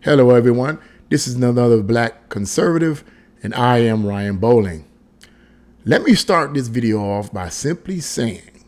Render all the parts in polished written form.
Hello, everyone. This is another Black Conservative, and I am Ryan Bowling. Let me start this video off by simply saying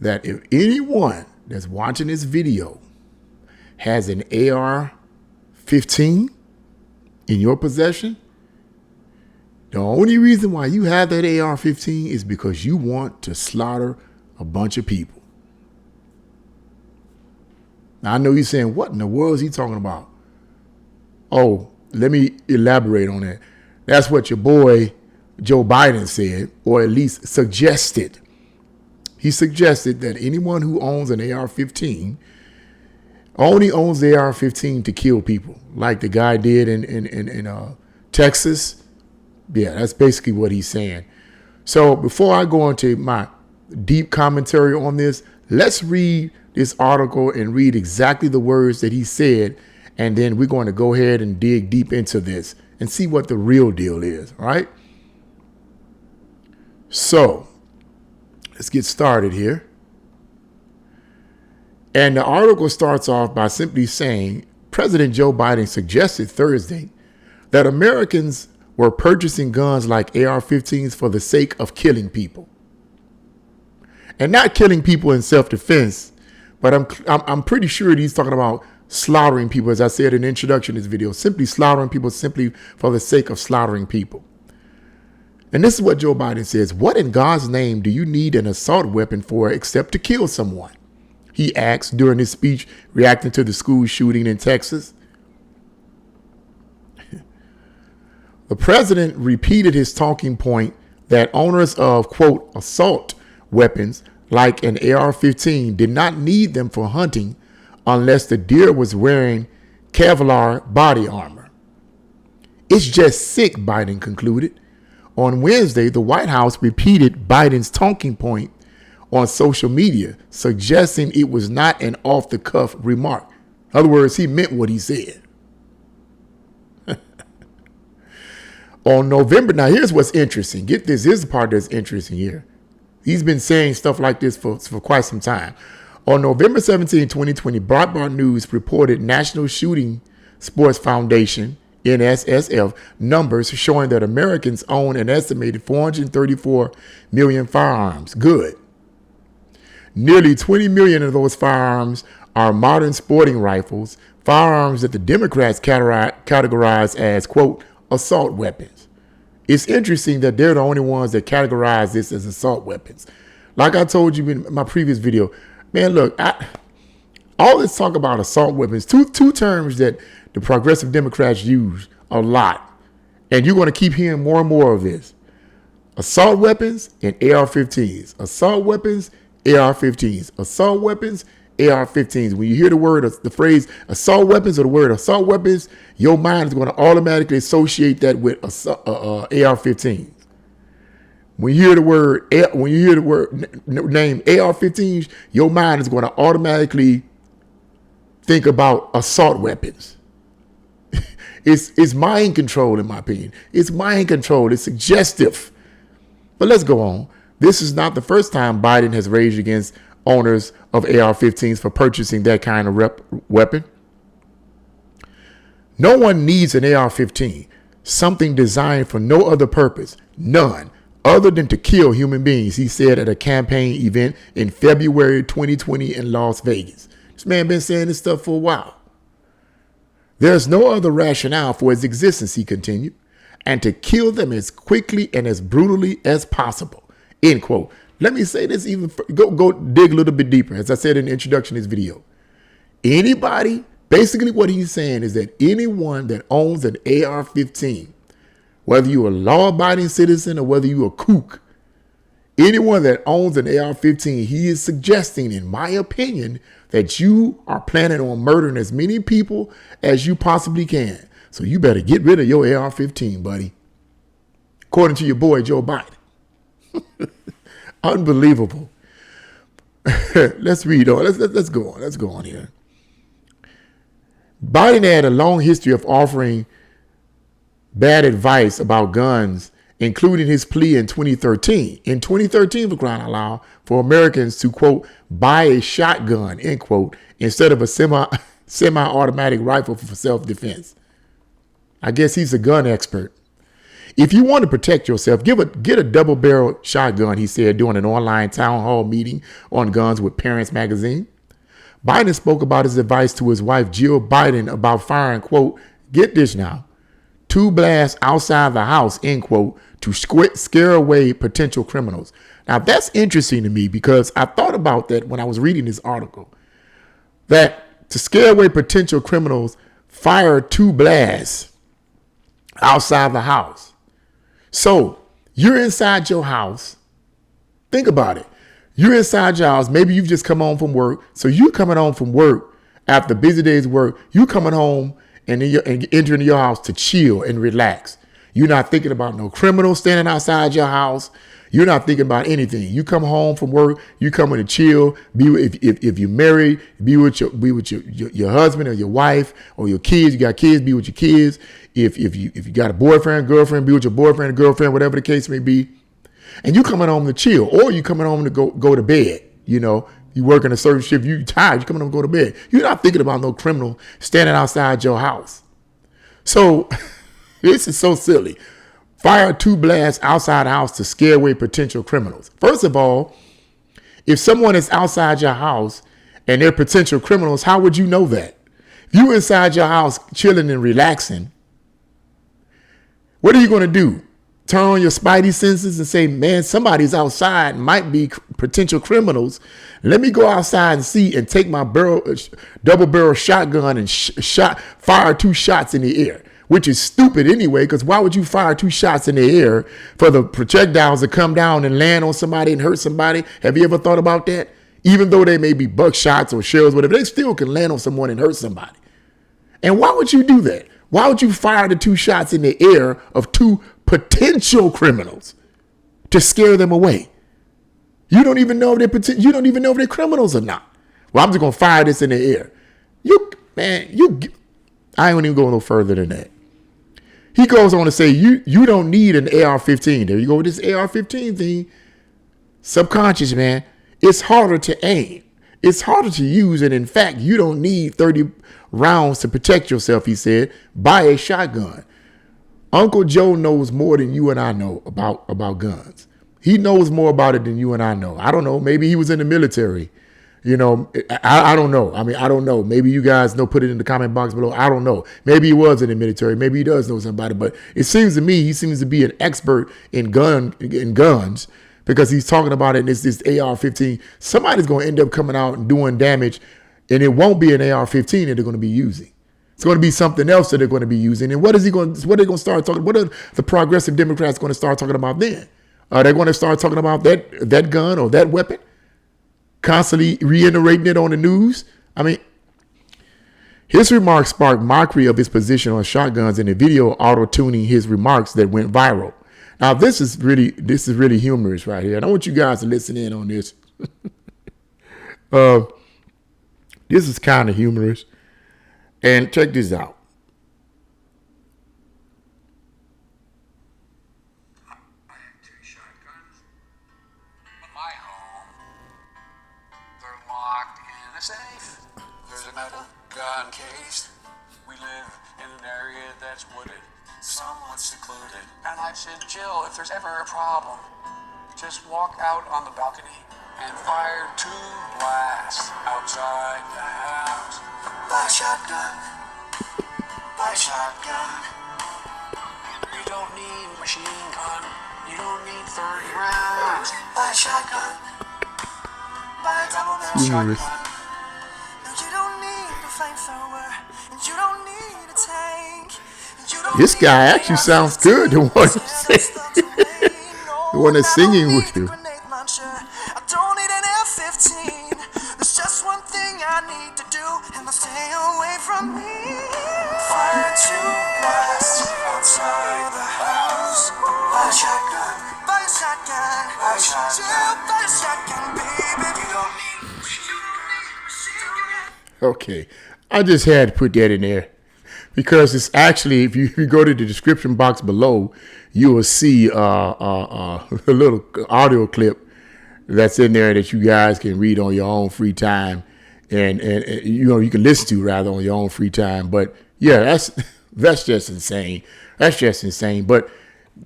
that if anyone that's watching this video has an AR-15 in your possession, the only reason why you have that AR-15 is because you want to slaughter a bunch of people. Now, I know you're saying, what in the world is he talking about? Oh, let me elaborate on that. That's what your boy Joe Biden said, or at least suggested. He suggested that anyone who owns an AR-15 only owns the AR-15 to kill people, like the guy did in Texas. Yeah, that's basically what he's saying. So before I go into my deep commentary on this, let's read this article and read exactly the words that he said, and then we're going to go ahead and dig deep into this and see what the real deal is, all right? So let's get started here. And the article starts off by simply saying President Joe Biden suggested Thursday that Americans were purchasing guns like AR-15s for the sake of killing people. And not killing people in self-defense, but I'm pretty sure he's talking about slaughtering people, as I said in the introduction to this video, simply slaughtering people simply for the sake of slaughtering people. And this is what Joe Biden says. What in God's name do you need an assault weapon for except to kill someone? He asked during his speech reacting to the school shooting in Texas. The president repeated his talking point that owners of, quote, assault weapons like an AR-15 did not need them for hunting unless the deer was wearing Kevlar body armor. It's just sick, Biden concluded. On Wednesday, the White House repeated Biden's talking point on social media, suggesting it was not an off-the-cuff remark. In other words, he meant what he said. On November, now here's what's interesting. Get this, here's the part that's interesting here. He's been saying stuff like this for quite some time. On November 17, 2020, Breitbart News reported National Shooting Sports Foundation, NSSF, numbers showing that Americans own an estimated 434 million firearms. Good. Nearly 20 million of those firearms are modern sporting rifles, firearms that the Democrats categorize as, quote, assault weapons. It's interesting that they're the only ones that categorize this as assault weapons. Like I told you in my previous video, man, look, all this talk about assault weapons, two terms that the progressive Democrats use a lot, and you're going to keep hearing more and more of this. Assault weapons and AR-15s. Assault weapons, AR-15s. Assault weapons, AR-15s. When you hear the phrase assault weapons or the word assault weapons, your mind is going to automatically associate that with AR-15s. When you hear the word name AR-15s, your mind is going to automatically think about assault weapons. It's mind control, in my opinion. It's mind control. It's suggestive. But let's go on. This is not the first time Biden has raged against owners of AR-15s for purchasing that kind of weapon. No one needs an AR-15, something designed for no other purpose, none, other than to kill human beings, he said at a campaign event in February 2020 in Las Vegas. This man been saying this stuff for a while. There's no other rationale for its existence, he continued, and to kill them as quickly and as brutally as possible, end quote. Let me say this even, go dig a little bit deeper. As I said in the introduction to this video, anybody, basically what he's saying is that anyone that owns an AR-15, whether you're a law-abiding citizen or whether you're a kook, anyone that owns an AR-15, he is suggesting, in my opinion, that you are planning on murdering as many people as you possibly can. So you better get rid of your AR-15, buddy. According to your boy, Joe Biden. Unbelievable. Let's read on. Let's go on. Let's go on here. Biden had a long history of offering bad advice about guns, including his plea in 2013. In 2013, for crying out loud, for Americans to, quote, buy a shotgun, end quote, instead of a semi-automatic rifle for self-defense. I guess he's a gun expert. If you want to protect yourself, get a double-barrel shotgun, he said during an online town hall meeting on guns with Parents Magazine. Biden spoke about his advice to his wife, Jill Biden, about firing, quote, get this now, 2 blasts outside the house, end quote, to scare away potential criminals. Now, that's interesting to me because I thought about that when I was reading this article, that to scare away potential criminals, fire 2 blasts outside the house. So you're inside your house. Think about it. You're inside your house. Maybe you've just come home from work. So you coming home from work after a busy day's work. You coming home and entering your house to chill and relax. You're not thinking about no criminal standing outside your house. You're not thinking about anything. You come home from work. You coming to chill. If you're married, be with your husband or your wife or your kids. You got kids, be with your kids. If you got a boyfriend, girlfriend, be with your boyfriend, girlfriend, whatever the case may be. And you coming home to chill, or you coming home to go to bed. You know, you working a certain shift. You tired. You coming home to go to bed. You're not thinking about no criminal standing outside your house. So this is so silly. Fire 2 blasts outside the house to scare away potential criminals. First of all, if someone is outside your house and they're potential criminals, how would you know that? If you inside your house chilling and relaxing, what are you going to do? Turn on your spidey senses and say, man, somebody's outside, might be potential criminals. Let me go outside and see and take my double barrel shotgun and fire 2 shots in the air. Which is stupid anyway, because why would you fire 2 shots in the air for the projectiles to come down and land on somebody and hurt somebody? Have you ever thought about that? Even though they may be buckshots or shells, whatever, they still can land on someone and hurt somebody. And why would you do that? Why would you fire the 2 shots in the air of 2 potential criminals to scare them away? You don't even know if they're criminals or not. Well, I'm just gonna fire this in the air. I ain't even go no further than that. He goes on to say, you don't need an AR-15. There you go with this AR-15 thing. Subconscious, man. It's harder to aim. It's harder to use. And in fact, you don't need 30 rounds to protect yourself, he said. Buy a shotgun. Uncle Joe knows more than you and I know about guns. He knows more about it than you and I know. I don't know. Maybe he was in the military. You know, I don't know. I mean, I don't know. Maybe you guys know, put it in the comment box below. I don't know. Maybe he was in the military. Maybe he does know somebody. But it seems to me he seems to be an expert in guns because he's talking about it. And it's this AR-15. Somebody's going to end up coming out and doing damage, and it won't be an AR-15 that they're going to be using. It's going to be something else that they're going to be using. And what are they going to start talking? What are the progressive Democrats going to start talking about then? Are they going to start talking about that gun or that weapon? Constantly reiterating it on the news. I mean, his remarks sparked mockery of his position on shotguns in a video auto-tuning his remarks that went viral. Now, this is really humorous right here. And I want you guys to listen in on this. This is kind of humorous. And check this out. Safe. There's a metal gun case. We live in an area that's wooded, somewhat secluded. And I said, Jill, if there's ever a problem, just walk out on the balcony and fire 2 blasts outside the house. Buy a shotgun. Buy a shotgun. You don't need a machine gun. You don't need 30 rounds. Buy a shotgun. Buy a double barrel shotgun. This guy actually sounds good, the one the one that's singing with you. I don't need an AR-15. There's just one thing I need to do, and they'll stay away from me. Fire 2 blasts outside the house. Buy a shotgun. Buy a shotgun. Buy a shotgun. Buy a shotgun, baby. You don't need Okay, I just had to put that in there because it's actually, if you go to the description box below, you will see a little audio clip that's in there that you guys can read on your own free time. and you can listen to rather on your own free time. But yeah, that's just insane. That's just insane. But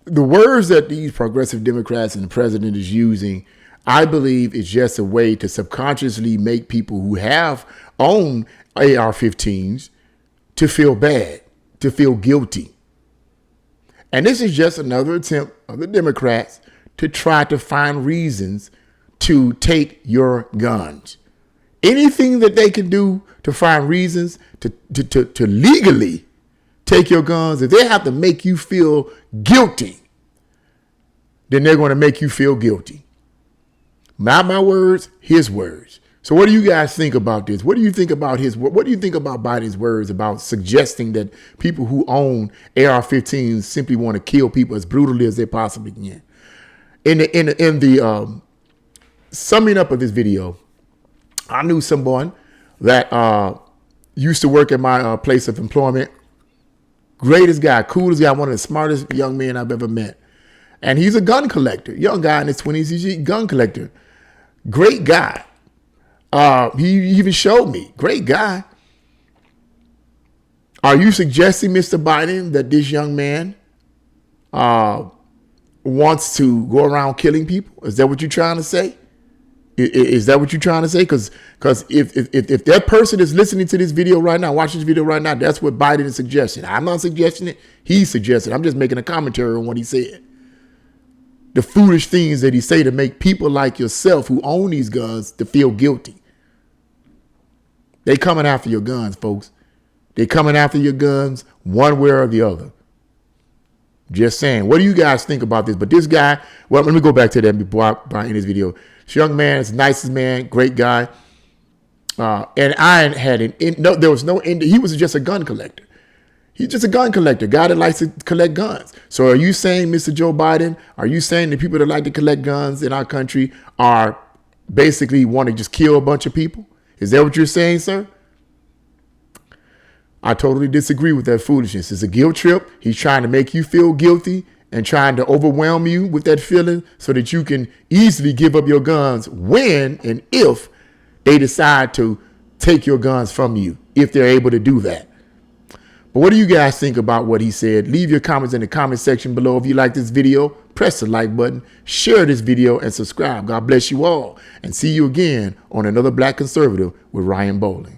the words that these progressive Democrats and the president is using, I believe, is just a way to subconsciously make people who have owned AR-15s to feel bad, to feel guilty. And this is just another attempt of the Democrats to try to find reasons to take your guns. Anything that they can do to find reasons to legally take your guns, if they have to make you feel guilty, then they're going to make you feel guilty. Not my words, his words. So what do you guys think about this? What do you think about what do you think about Biden's words about suggesting that people who own AR-15s simply want to kill people as brutally as they possibly can? In the summing up of this video, I knew someone that used to work at my place of employment. Greatest guy, coolest guy, one of the smartest young men I've ever met. And he's a gun collector. Young guy in his 20s, he's a gun collector. Great guy. He even showed me. Great guy. Are you suggesting, Mr. Biden, that this young man wants to go around killing people? Is that what you're trying to say? Is that what you're trying to say? Because if that person is listening to this video right now, watching this video right now, that's what Biden is suggesting. I'm not suggesting it. He's suggesting. I'm just making a commentary on what he said. The foolish things that he say to make people like yourself who own these guns to feel guilty. They coming after your guns, folks. They coming after your guns one way or the other. Just saying. What do you guys think about this? But this guy, well, let me go back to that before I end this video. This young man is the nicest man, great guy. And I had there was no end. He was just a gun collector. He's just a gun collector, guy that likes to collect guns. So are you saying, Mr. Joe Biden, are you saying the people that like to collect guns in our country are basically want to just kill a bunch of people? Is that what you're saying, sir? I totally disagree with that foolishness. It's a guilt trip. He's trying to make you feel guilty and trying to overwhelm you with that feeling so that you can easily give up your guns when and if they decide to take your guns from you, if they're able to do that. But what do you guys think about what he said? Leave your comments in the comment section below. If you like this video, press the like button, share this video, and subscribe. God bless you all, and see you again on another Black Conservative with Ryan Bowling.